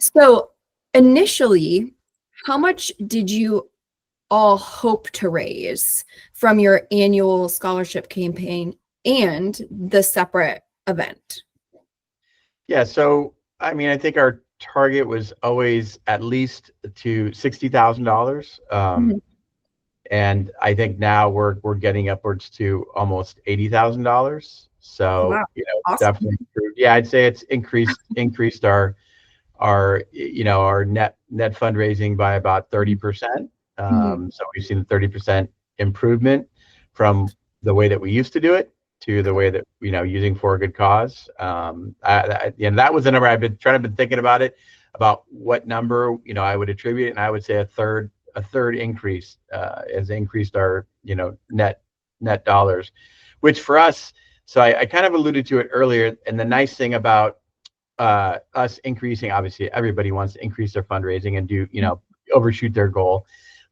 So initially, how much did you all hope to raise from your annual scholarship campaign and the separate event? Yeah, so I mean, I think our target was always at least to $60,000, Mhm. and I think now we're getting upwards to almost $80,000. So Wow, it's awesome. definitely improved. Yeah, I'd say it's increased our net fundraising by about 30%. Mhm. So we've seen a 30% improvement from the way that we used to do it to the way that using for a good cause. That was the number I've been thinking about it, about what number I would attribute, and I would say a third increase has increased our net dollars, which for us. So I kind of alluded to it earlier, and the nice thing about us increasing, obviously everybody wants to increase their fundraising and do overshoot their goal,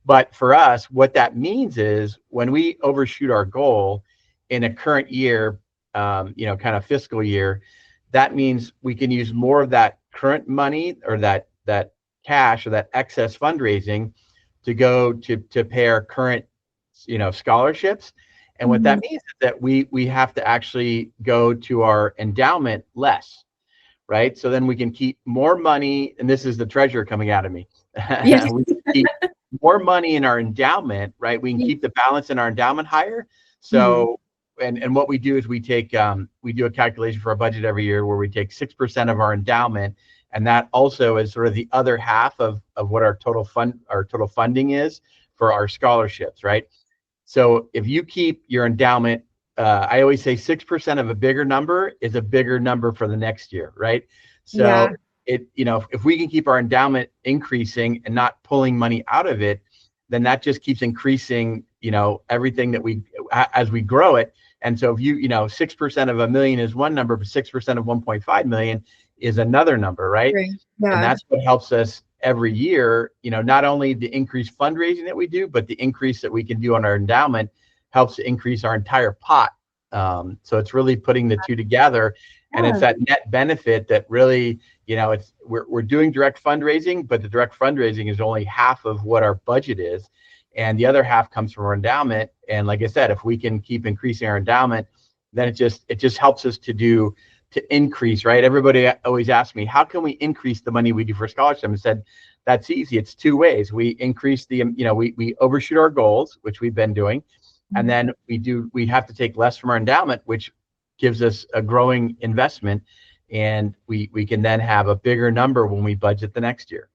but for us what that means is when we overshoot our goal in a current year, kind of fiscal year, that means we can use more of that current money or that cash or that excess fundraising to go to pay our current scholarships. And what that Mhm. means is that we have to actually go to our endowment less, right? So then we can keep more money, and this is the treasurer coming out of me. Yeah. We can keep more money in our endowment, right? We can Yeah. keep the balance in our endowment higher. Mhm. So, and what we do is we do a calculation for our budget every year where we take 6% of our endowment, and that also is sort of the other half of what our total funding is for our scholarships, right? So if you keep your endowment, I always say 6% of a bigger number is a bigger number for the next year, right? Yeah. So if we can keep our endowment increasing and not pulling money out of it, then that just keeps increasing, everything that as we grow it. And so if 6% of $1 million is one number, but 6% of 1.5 million is another number, right? Right. And Yeah. that's what helps us every year, not only the increased fundraising that we do, but the increase that we can do on our endowment helps to increase our entire pot. So it's really putting the two together, and it's Yeah. that net benefit that really, we're doing direct fundraising, but the direct fundraising is only half of what our budget is, and the other half comes from our endowment. And like I said, if we can keep increasing our endowment, then it just helps us to increase, right? Everybody always asks me, how can we increase the money we do for scholarships? I said, that's easy. It's two ways. We increase we overshoot our goals, which we've been doing. And then we have to take less from our endowment, which gives us a growing investment. And we can then have a bigger number when we budget the next year.